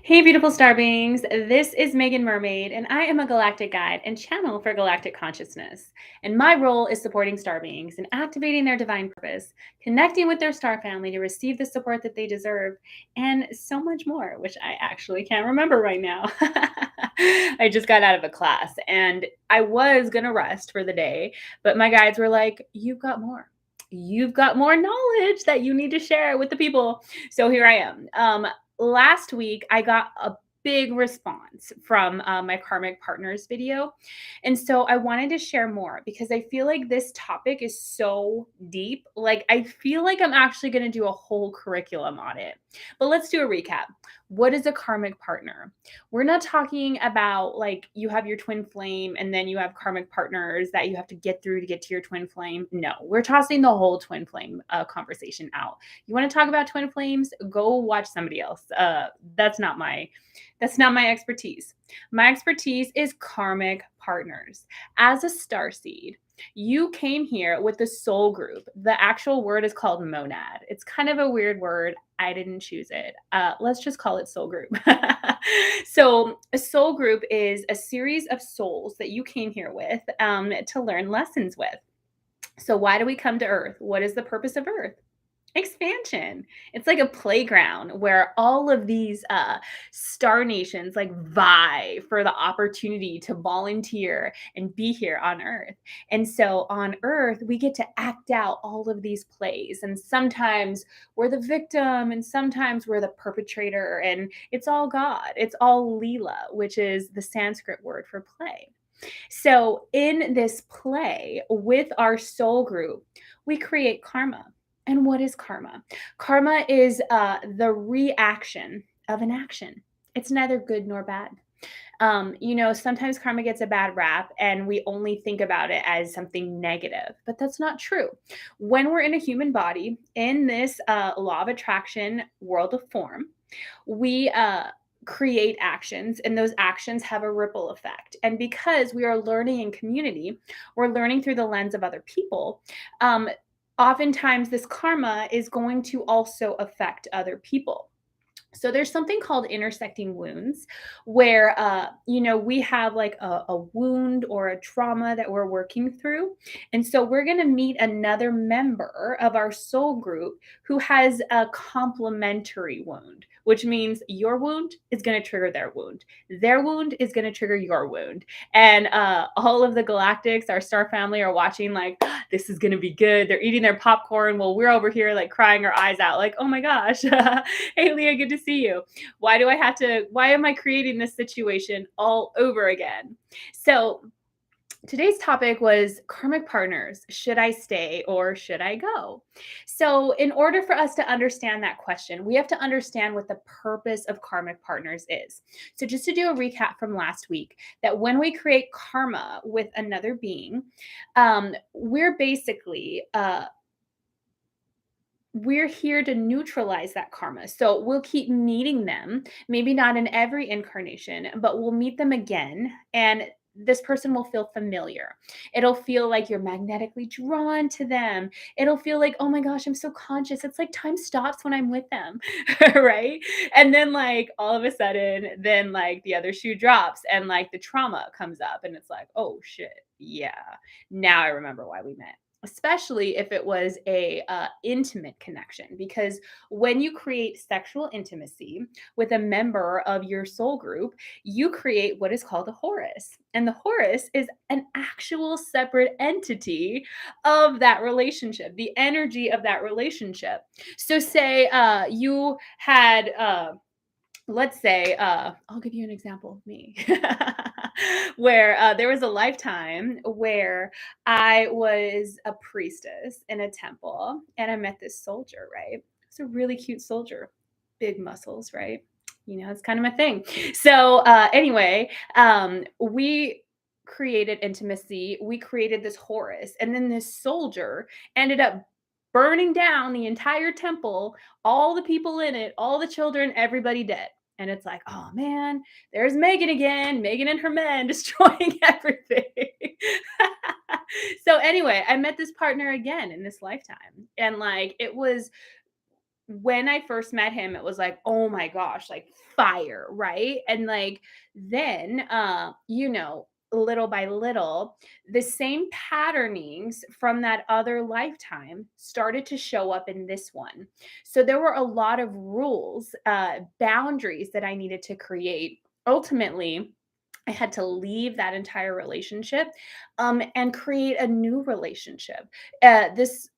Hey, beautiful star beings. This is Megan Mermaid, and I am a galactic guide and channel for galactic consciousness. And my role is supporting star beings and activating their divine purpose, connecting with their star family to receive the support that they deserve, and so much more, which I actually can't remember right now. I just got out of a class and I was going to rest for the day, but my guides were like, You've got more. You've got more knowledge that you need to share with the people. So here I am. Last week I got a big response from my karmic partners video, and so I wanted to share more because I feel like this topic is so deep. Like, I feel like I'm actually going to do a whole curriculum on it. But let's do a recap. What is a karmic partner? We're not talking about like you have your twin flame and then you have karmic partners that you have to get through to get to your twin flame. No, we're tossing the whole twin flame conversation out. You want to talk about twin flames? Go watch somebody else. That's not my expertise. My expertise is karmic partners. As a star seed, you came here with the soul group. The actual word is called monad. It's kind of a weird word. I didn't choose it. Let's just call it soul group. So, a soul group is a series of souls that you came here with to learn lessons with. So, why do we come to Earth? What is the purpose of Earth? Expansion. It's like a playground where all of these star nations like vie for the opportunity to volunteer and be here on Earth. And so on Earth, we get to act out all of these plays. And sometimes we're the victim, and sometimes we're the perpetrator. And it's all God. It's all Leela, which is the Sanskrit word for play. So, in this play with our soul group, we create karma. And what is karma? Karma is the reaction of an action. It's neither good nor bad. Sometimes karma gets a bad rap and we only think about it as something negative, but that's not true. When we're in a human body, in this law of attraction world of form, we create actions, and those actions have a ripple effect. And because we are learning in community, we're learning through the lens of other people. Oftentimes this karma is going to also affect other people. So there's something called intersecting wounds where we have like a wound or a trauma that we're working through. And so we're going to meet another member of our soul group who has a complementary wound, which means your wound is going to trigger their wound. Their wound is going to trigger your wound. And all of the galactics, our star family, are watching like, this is going to be good. They're eating their popcorn while we're over here like crying our eyes out like, oh my gosh. Hey, Leah, good to see you. Why am I creating this situation all over again? So today's topic was karmic partners. Should I stay or should I go? So, in order for us to understand that question, we have to understand what the purpose of karmic partners is. So, just to do a recap from last week, that when we create karma with another being, we're basically we're here to neutralize that karma. So we'll keep meeting them, maybe not in every incarnation, but we'll meet them again. And this person will feel familiar. It'll feel like you're magnetically drawn to them. It'll feel like, oh my gosh, I'm so conscious. It's like time stops when I'm with them. Right. And then, like, all of a sudden, then like the other shoe drops and like the trauma comes up. And it's like, oh shit. Yeah. Now I remember why we met, especially if it was a intimate connection, because when you create sexual intimacy with a member of your soul group, you create what is called a Horus, and the Horus is an actual separate entity of that relationship, the energy of that relationship. So say you had let's say, I'll give you an example of me, where there was a lifetime where I was a priestess in a temple and I met this soldier, right? It's a really cute soldier, big muscles, right? It's kind of my thing. So, anyway, we created intimacy, we created this Horus, and then this soldier ended up burning down the entire temple, all the people in it, all the children, everybody dead. And it's like, oh man, there's Megan again, Megan and her men destroying everything. So anyway, I met this partner again in this lifetime. And like it was when I first met him, it was like, oh my gosh, like fire, right? And like then little by little, the same patternings from that other lifetime started to show up in this one. So there were a lot of rules, boundaries that I needed to create. Ultimately, I had to leave that entire relationship, and create a new relationship. This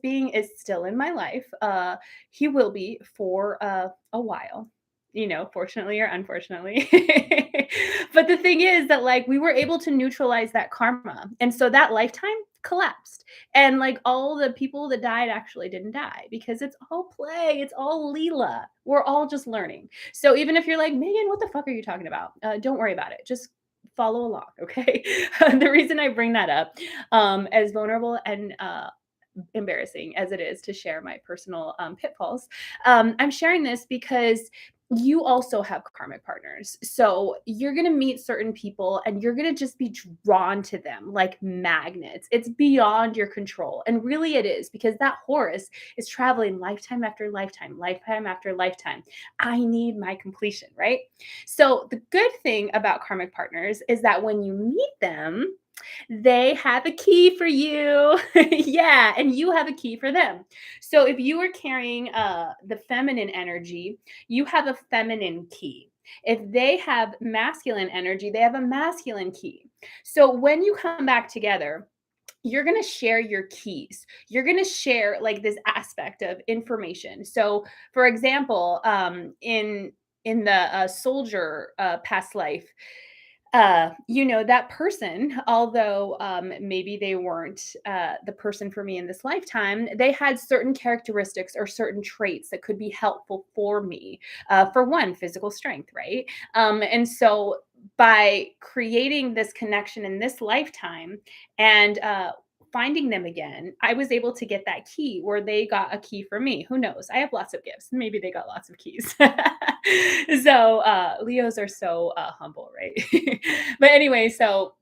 being is still in my life. He will be for a while, fortunately or unfortunately. But the thing is that like we were able to neutralize that karma, and so that lifetime collapsed, and like all the people that died actually didn't die because it's all play, it's all Leela. We're all just learning. So even if you're like, Megan, what the fuck are you talking about? Don't worry about it. Just follow along, okay? The reason I bring that up, as vulnerable and embarrassing as it is to share my personal pitfalls, I'm sharing this because you also have karmic partners. So you're going to meet certain people and you're going to just be drawn to them like magnets. It's beyond your control. And really it is, because that Horus is traveling lifetime after lifetime, lifetime after lifetime. I need my completion, right? So the good thing about karmic partners is that when you meet them, they have a key for you. Yeah, and you have a key for them. So if you are carrying the feminine energy, you have a feminine key. If they have masculine energy, they have a masculine key. So when you come back together, you're going to share your keys. You're going to share like this aspect of information. So for example, in the soldier past life, that person, although maybe they weren't the person for me in this lifetime, they had certain characteristics or certain traits that could be helpful for me. For one, physical strength, right? And so by creating this connection in this lifetime and finding them again, I was able to get that key, where they got a key for me. Who knows? I have lots of gifts. Maybe they got lots of keys. So Leos are so humble, right? But anyway, so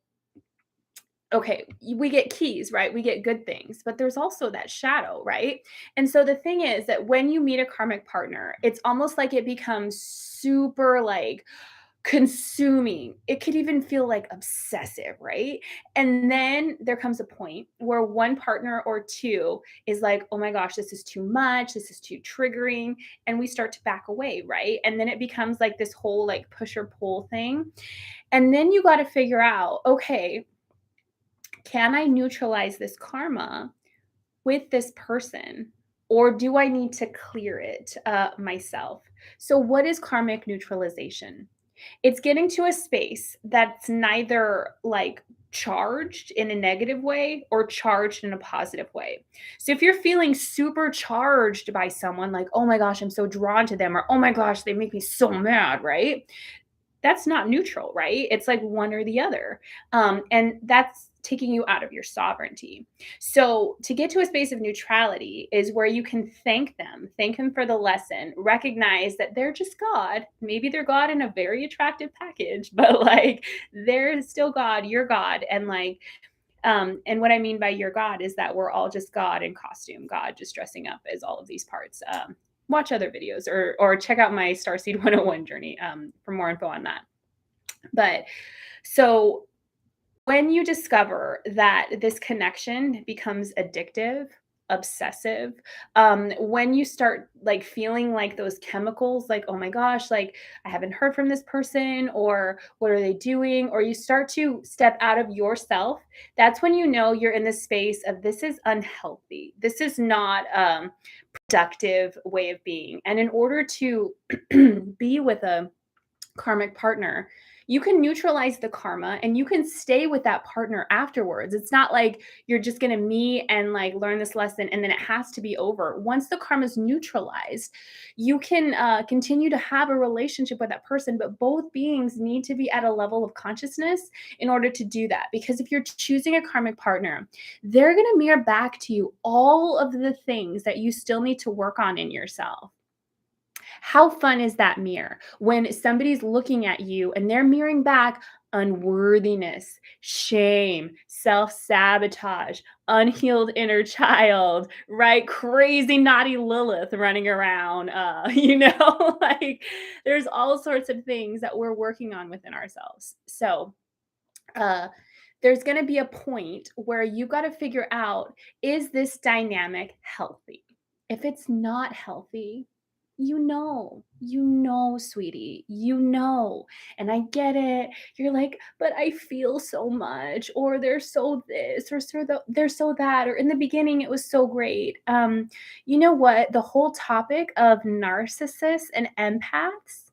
okay, we get keys, right? We get good things, but there's also that shadow, right? And so the thing is that when you meet a karmic partner, it's almost like it becomes super like consuming. It could even feel like obsessive, right? And then there comes a point where one partner or two is like, oh my gosh, this is too much. This is too triggering. And we start to back away, right? And then it becomes like this whole like push or pull thing. And then you got to figure out, okay, can I neutralize this karma with this person? Or do I need to clear it myself? So, what is karmic neutralization? It's getting to a space that's neither like charged in a negative way or charged in a positive way. So if you're feeling super charged by someone, like, oh my gosh, I'm so drawn to them, or oh my gosh, they make me so mad, right? That's not neutral, right? It's like one or the other. And that's taking you out of your sovereignty. So, to get to a space of neutrality is where you can thank them for the lesson, recognize that they're just God. Maybe they're God in a very attractive package, but like they're still God, you're God. And like, and what I mean by your God is that we're all just God in costume, God just dressing up as all of these parts. Watch other videos or check out my Starseed 101 journey for more info on that. But so when you discover that this connection becomes addictive, obsessive, when you start like feeling like those chemicals, like, oh my gosh, like I haven't heard from this person, or what are they doing? Or you start to step out of yourself, that's when you know you're in the space of this is unhealthy. This is not productive way of being. And in order to be with a karmic partner, you can neutralize the karma and you can stay with that partner afterwards. It's not like you're just going to meet and like learn this lesson and then it has to be over. Once the karma is neutralized, you can continue to have a relationship with that person, but both beings need to be at a level of consciousness in order to do that. Because if you're choosing a karmic partner, they're going to mirror back to you all of the things that you still need to work on in yourself. How fun is that mirror? When somebody's looking at you and they're mirroring back unworthiness, shame, self sabotage, unhealed inner child, right? Crazy, naughty Lilith running around. Like there's all sorts of things that we're working on within ourselves. So, uh, there's going to be a point where you got to figure out, is this dynamic healthy? If it's not healthy, sweetie, and I get it. You're like, but I feel so much, or they're so this, or they're so that, or in the beginning it was so great. You know what? The whole topic of narcissists and empaths,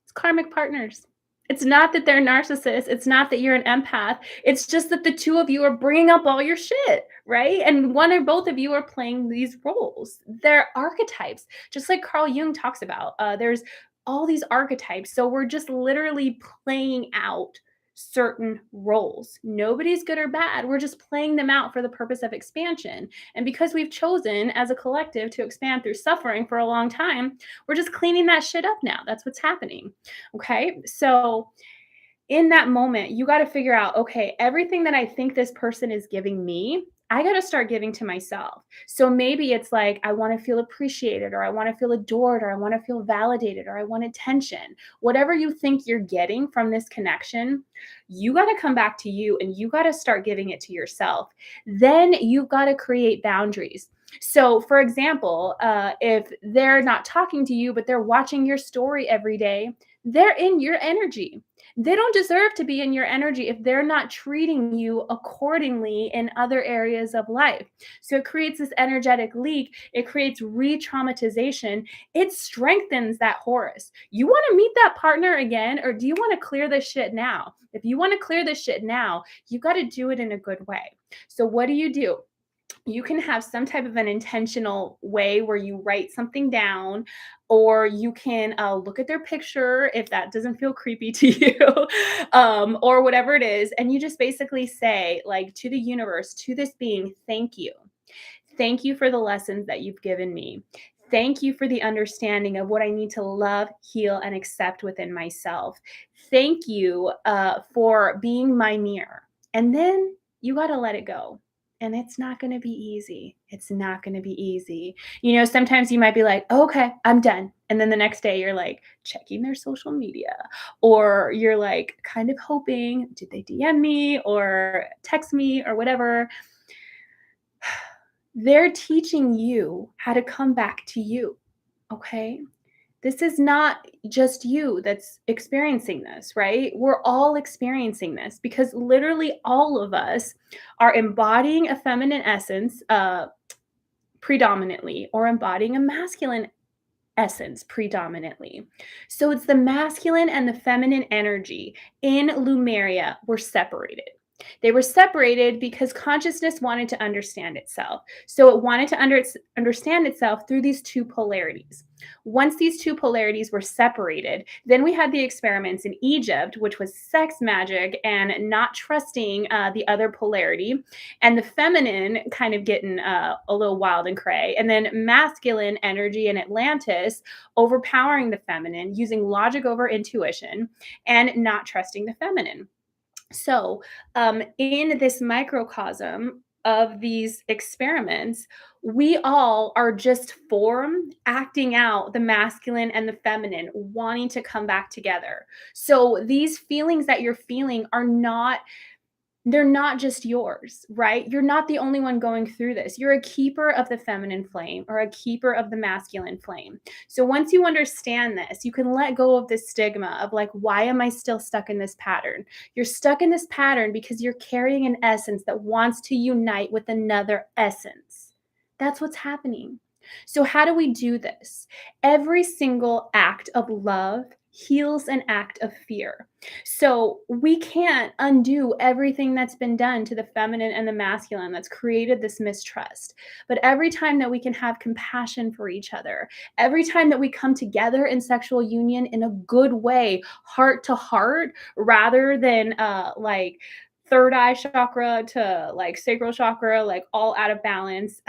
it's karmic partners. It's not that they're narcissists. It's not that you're an empath. It's just that the two of you are bringing up all your shit, right? And one or both of you are playing these roles. They're archetypes, just like Carl Jung talks about. There's all these archetypes. So we're just literally playing out certain roles. Nobody's good or bad. We're just playing them out for the purpose of expansion. And because we've chosen as a collective to expand through suffering for a long time, we're just cleaning that shit up now. That's what's happening. Okay. So in that moment, you got to figure out, okay, everything that I think this person is giving me, I got to start giving to myself. So maybe it's like, I want to feel appreciated, or I want to feel adored, or I want to feel validated, or I want attention. Whatever you think you're getting from this connection, you got to come back to you and you got to start giving it to yourself. Then you've got to create boundaries. So, for example, if they're not talking to you, but they're watching your story every day, they're in your energy. They don't deserve to be in your energy if they're not treating you accordingly in other areas of life. So it creates this energetic leak. It creates re traumatization. It strengthens that Horus. You want to meet that partner again, or do you want to clear this shit now? If you want to clear this shit now, you got to do it in a good way. So, what do? You can have some type of an intentional way where you write something down, or you can look at their picture if that doesn't feel creepy to you, or whatever it is. And you just basically say, like, to the universe, to this being, thank you. Thank you for the lessons that you've given me. Thank you for the understanding of what I need to love, heal, and accept within myself. Thank you for being my mirror. And then you got to let it go. And it's not going to be easy. It's not going to be easy. Sometimes you might be like, oh, okay, I'm done. And then the next day you're like checking their social media, or you're like kind of hoping, did they DM me or text me or whatever? They're teaching you how to come back to you. Okay. This is not just you that's experiencing this, right? We're all experiencing this because literally all of us are embodying a feminine essence predominantly, or embodying a masculine essence predominantly. So it's the masculine and the feminine energy in Lumeria were separated. They were separated because consciousness wanted to understand itself. So it wanted to understand itself through these two polarities. Once these two polarities were separated, then we had the experiments in Egypt, which was sex magic and not trusting the other polarity, and the feminine kind of getting a little wild and cray, and then masculine energy in Atlantis overpowering the feminine, using logic over intuition, and not trusting the feminine. So, in this microcosm of these experiments, we all are just form acting out the masculine and the feminine, wanting to come back together. So, these feelings that you're feeling they're not just yours, right? You're not the only one going through this. You're a keeper of the feminine flame or a keeper of the masculine flame. So once you understand this, you can let go of this stigma of like, why am I still stuck in this pattern? You're stuck in this pattern because you're carrying an essence that wants to unite with another essence. That's what's happening. So how do we do this? Every single act of love heals an act of fear. So we can't undo everything that's been done to the feminine and the masculine that's created this mistrust. But every time that we can have compassion for each other, every time that we come together in sexual union in a good way, heart to heart, rather than like third eye chakra to like sacral chakra, like all out of balance.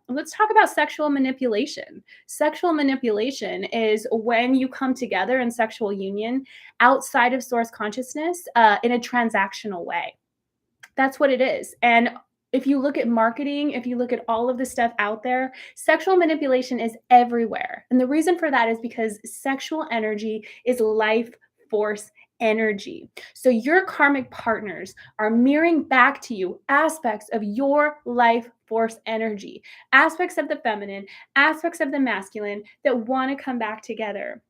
Let's talk about sexual manipulation. Sexual manipulation is when you come together in sexual union outside of source consciousness in a transactional way. That's what it is. And if you look at marketing, if you look at all of the stuff out there, sexual manipulation is everywhere. And the reason for that is because sexual energy is life force energy. So your karmic partners are mirroring back to you aspects of your life force energy, aspects of the feminine, aspects of the masculine that want to come back together.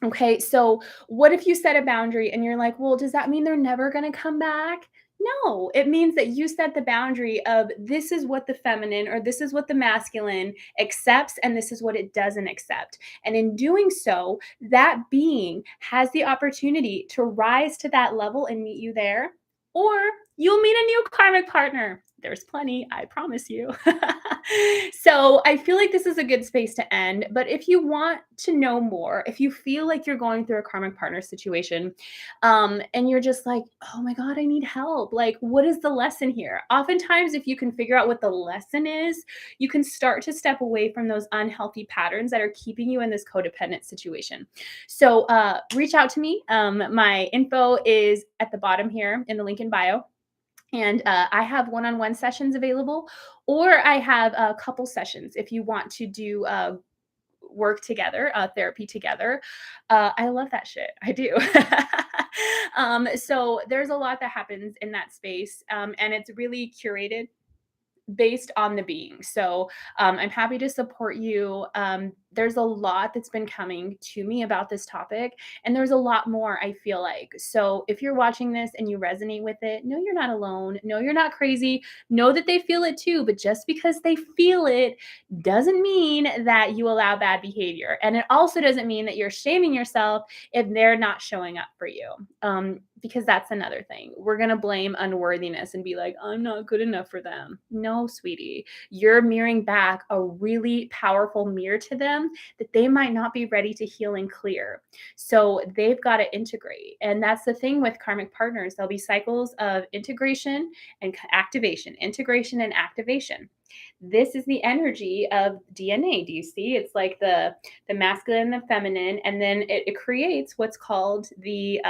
Okay, so what if you set a boundary and you're like, well, does that mean they're never going to come back? No, it means that you set the boundary of this is what the feminine or this is what the masculine accepts and this is what it doesn't accept. And in doing so, that being has the opportunity to rise to that level and meet you there, or you'll meet a new karmic partner. There's plenty, I promise you. So I feel like this is a good space to end. But if you want to know more, if you feel like you're going through a karmic partner situation, and you're just like, oh my God, I need help. Like, what is the lesson here? Oftentimes, if you can figure out what the lesson is, you can start to step away from those unhealthy patterns that are keeping you in this codependent situation. So reach out to me. My info is at the bottom here in the link in bio. And I have one-on-one sessions available, or I have a couple sessions if you want to do work together, therapy together. I love that shit. I do. So there's a lot that happens in that space, and it's really curated based on the being. So I'm happy to support you. There's a lot that's been coming to me about this topic, and there's a lot more, I feel like. So if you're watching this and you resonate with it, know you're not alone. Know you're not crazy. Know that they feel it too. But just because they feel it doesn't mean that you allow bad behavior. And it also doesn't mean that you're shaming yourself if they're not showing up for you. Because that's another thing. We're going to blame unworthiness and be like, I'm not good enough for them. No, sweetie, you're mirroring back a really powerful mirror to them that they might not be ready to heal and clear. So they've got to integrate. And that's the thing with karmic partners. There'll be cycles of integration and activation, integration and activation. This is the energy of DNA. Do you see? It's like the masculine and the feminine, and then it creates what's called the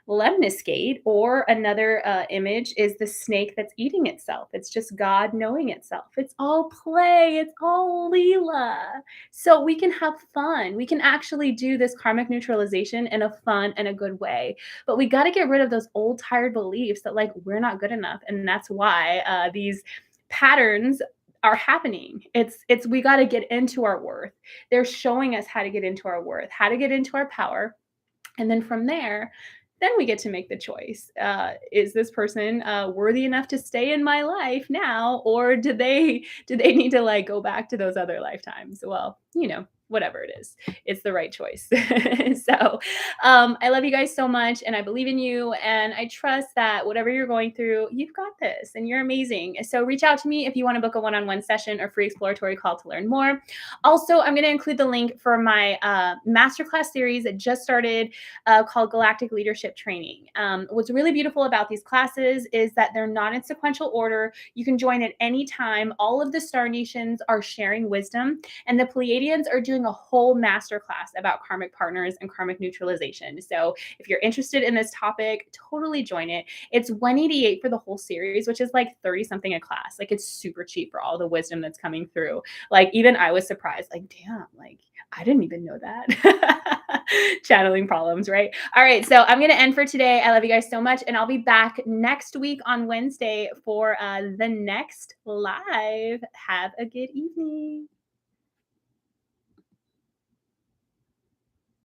lemniscate, or another image is the snake that's eating itself. It's just God knowing itself. It's all play. It's all Leela. So we can have fun. We can actually do this karmic neutralization in a fun and a good way. But we got to get rid of those old tired beliefs that like we're not good enough. And that's why these patterns are happening. It's we got to get into our worth. They're showing us how to get into our worth, how to get into our power. And then from there, then we get to make the choice. Is this person worthy enough to stay in my life now, or do they need to like go back to those other lifetimes? Well, whatever it is, it's the right choice. So I love you guys so much, and I believe in you, and I trust that whatever you're going through, you've got this, and you're amazing. So reach out to me if you want to book a one-on-one session or free exploratory call to learn more. Also, I'm going to include the link for my masterclass series that just started called Galactic Leadership Training. What's really beautiful about these classes is that they're not in sequential order. You can join at any time. All of the star nations are sharing wisdom, and the Pleiadians are doing a whole masterclass about karmic partners and karmic neutralization. So if you're interested in this topic, totally join it. It's $188 for the whole series, which is like 30 something a class. Like it's super cheap for all the wisdom that's coming through. Like even I was surprised, like, damn, like I didn't even know that. Channeling problems, right? All right. So I'm going to end for today. I love you guys so much. And I'll be back next week on Wednesday for the next live. Have a good evening.